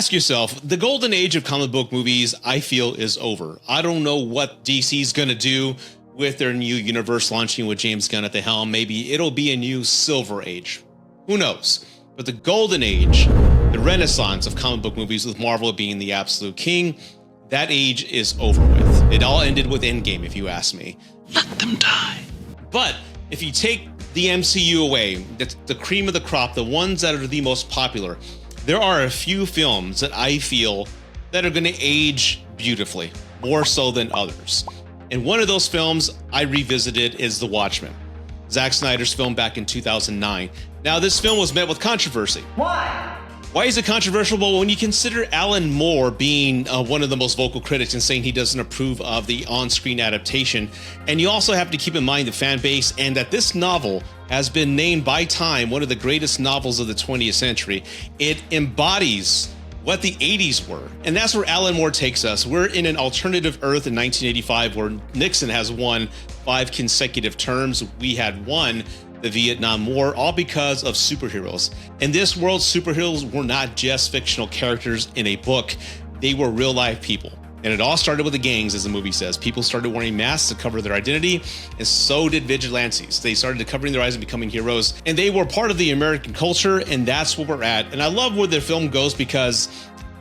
ask yourself, the golden age of comic book movies, I feel, is over. I don't know what DC's going to do with their new universe launching with James Gunn at the helm. Maybe it'll be a new silver age. Who knows? But the golden age, the renaissance of comic book movies with Marvel being the absolute king, that age is over with. It all ended with Endgame, if you ask me. Let them die. But if you take the MCU away, the cream of the crop, the ones that are the most popular, there are a few films that I feel that are going to age beautifully, more so than others. And one of those films I revisited is The Watchmen, Zack Snyder's film back in 2009. Now, this film was met with controversy. Why? Why is it controversial? Well, when you consider Alan Moore being one of the most vocal critics and saying he doesn't approve of the on-screen adaptation, and you also have to keep in mind the fan base and that this novel has been named by Time one of the greatest novels of the 20th century. It embodies what the 80s were. And that's where Alan Moore takes us. We're in an alternative Earth in 1985 where Nixon has won 5 consecutive terms. We had won the Vietnam War, all because of superheroes. In this world, superheroes were not just fictional characters in a book. They were real life people. And it all started with the gangs, as the movie says. People started wearing masks to cover their identity, and so did vigilantes. They started covering their eyes and becoming heroes, and they were part of the American culture, and that's where we're at. And I love where the film goes because,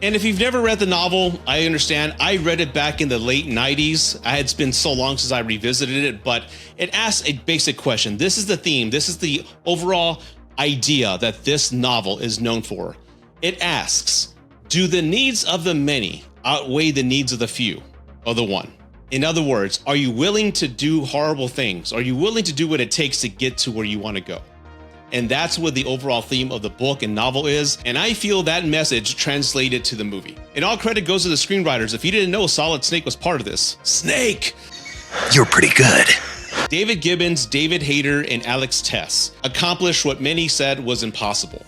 and if you've never read the novel, I understand. I read it back in the late 90s. It's been so long since I revisited it, but it asks a basic question. This is the theme. This is the overall idea that this novel is known for. It asks, do the needs of the many outweigh the needs of the few or the one? In other words, are you willing to do horrible things? Are you willing to do what it takes to get to where you want to go? And that's what the overall theme of the book and novel is. And I feel that message translated to the movie. And all credit goes to the screenwriters. If you didn't know, Solid Snake was part of this. Snake! You're pretty good. David Gibbons, David Hayter, and Alex Tess accomplished what many said was impossible: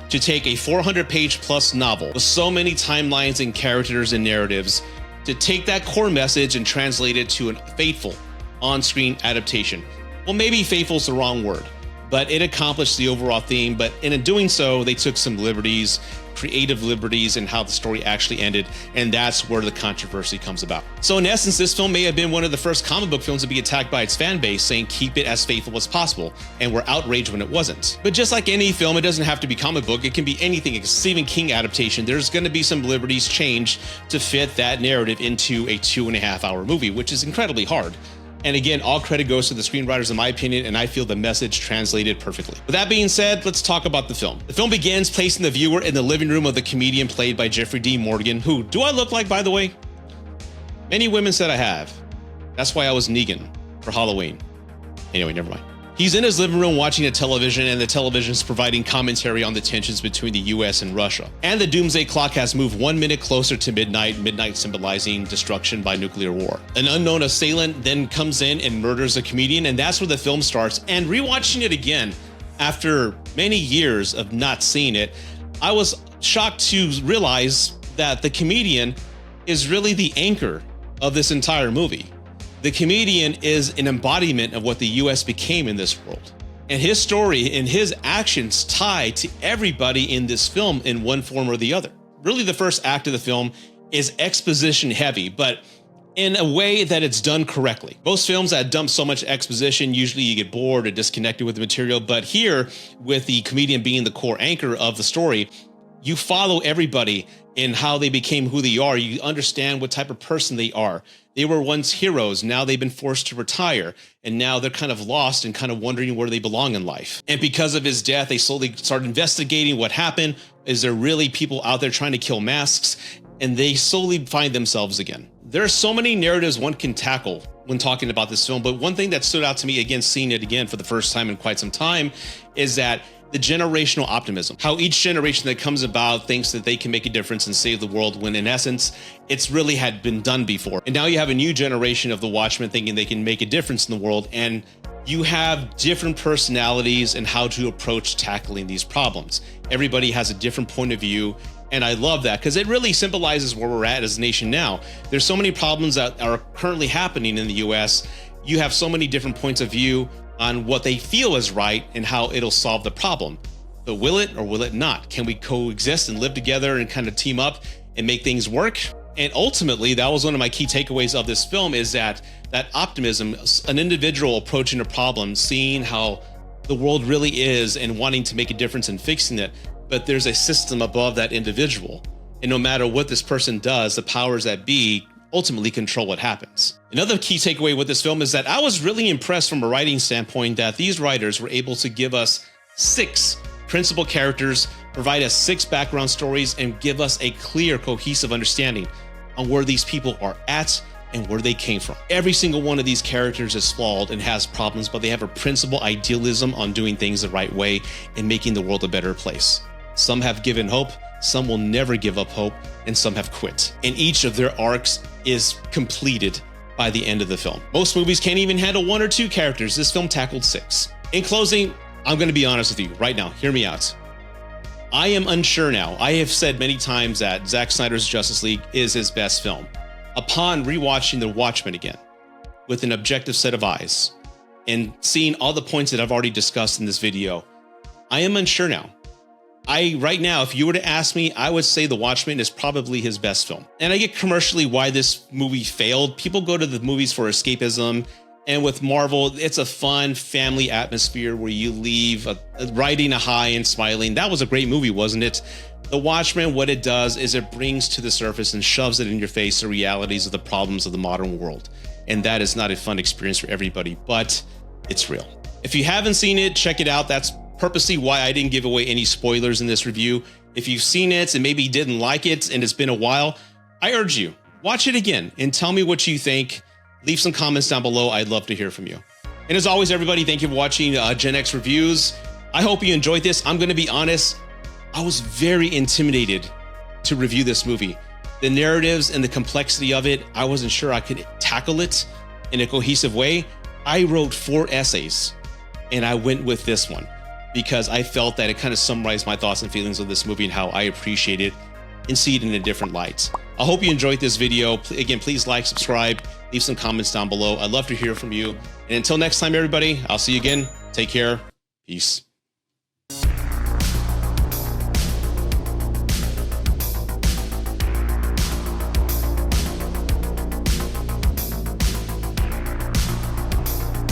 to take a 400-page plus novel with so many timelines and characters and narratives, to take that core message and translate it to a faithful on-screen adaptation. Well, maybe faithful is the wrong word, but it accomplished the overall theme. But in doing so, they took some liberties, creative liberties, in how the story actually ended, and that's where the controversy comes about. So in essence, this film may have been one of the first comic book films to be attacked by its fan base, saying keep it as faithful as possible, and were outraged when it wasn't. But just like any film, it doesn't have to be comic book, it can be anything. It's Stephen King adaptation. There's going to be some liberties changed to fit that narrative into a 2.5-hour movie, which is incredibly hard. And again, all credit goes to the screenwriters, in my opinion, and I feel the message translated perfectly. With that being said, let's talk about the film. The film begins placing the viewer in the living room of the comedian played by Jeffrey D. Morgan, who do I look like, by the way? Many women said I have. That's why I was Negan for Halloween. Anyway, never mind. He's in his living room watching a television, and the television is providing commentary on the tensions between the US and Russia. And the doomsday clock has moved 1 minute closer to midnight, midnight symbolizing destruction by nuclear war. An unknown assailant then comes in and murders a comedian, and that's where the film starts. And rewatching it again, after many years of not seeing it, I was shocked to realize that the comedian is really the anchor of this entire movie. The comedian is an embodiment of what the US became in this world. And his story and his actions tie to everybody in this film in one form or the other. Really, the first act of the film is exposition heavy, but in a way that it's done correctly. Most films that dump so much exposition, usually you get bored or disconnected with the material. But here, with the comedian being the core anchor of the story, you follow everybody in how they became who they are. You understand what type of person they are. They were once heroes. Now they've been forced to retire. And now they're kind of lost and kind of wondering where they belong in life. And because of his death, they slowly start investigating what happened. Is there really people out there trying to kill masks? And they slowly find themselves again. There are so many narratives one can tackle when talking about this film. But one thing that stood out to me, again, seeing it again for the first time in quite some time, is that the generational optimism, how each generation that comes about thinks that they can make a difference and save the world, when in essence, it's really had been done before. And now you have a new generation of the Watchmen thinking they can make a difference in the world. And you have different personalities and how to approach tackling these problems. Everybody has a different point of view. And I love that because it really symbolizes where we're at as a nation now. There's so many problems that are currently happening in the US. You have so many different points of view on what they feel is right and how it'll solve the problem. But will it or will it not? Can we coexist and live together and kind of team up and make things work? And ultimately, that was one of my key takeaways of this film, is that optimism, an individual approaching a problem, seeing how the world really is and wanting to make a difference in fixing it. But there's a system above that individual. And no matter what this person does, the powers that be ultimately control what happens. Another key takeaway with this film is that I was really impressed from a writing standpoint that these writers were able to give us 6 principal characters, provide us 6 background stories, and give us a clear, cohesive understanding on where these people are at and where they came from. Every single one of these characters is flawed and has problems, but they have a principal idealism on doing things the right way and making the world a better place. Some have given hope, some will never give up hope, and some have quit. And each of their arcs is completed by the end of the film. Most movies can't even handle 1 or 2 characters. This film tackled 6. In closing, I'm going to be honest with you right now. Hear me out. I am unsure now. I have said many times that Zack Snyder's Justice League is his best film. Upon rewatching The Watchmen again, with an objective set of eyes, and seeing all the points that I've already discussed in this video, I am unsure now. Right now, if you were to ask me, I would say The Watchmen is probably his best film. And I get commercially why this movie failed. People go to the movies for escapism. And with Marvel, it's a fun family atmosphere where you leave riding a high and smiling. That was a great movie, wasn't it? The Watchmen, what it does is it brings to the surface and shoves it in your face the realities of the problems of the modern world. And that is not a fun experience for everybody, but it's real. If you haven't seen it, check it out. That's purposely why I didn't give away any spoilers in this review. If you've seen it and maybe didn't like it and it's been a while, I urge you, watch it again and tell me what you think. Leave some comments down below. I'd love to hear from you. And as always, everybody, thank you for watching Gen X Reviews. I hope you enjoyed this. I'm going to be honest, I was very intimidated to review this movie. The narratives and the complexity of it, I wasn't sure I could tackle it in a cohesive way. I wrote 4 essays and I went with this one because I felt that it kind of summarized my thoughts and feelings of this movie and how I appreciate it and see it in a different light. I hope you enjoyed this video. Again, please like, subscribe, leave some comments down below. I'd love to hear from you. And until next time, everybody, I'll see you again. Take care. Peace.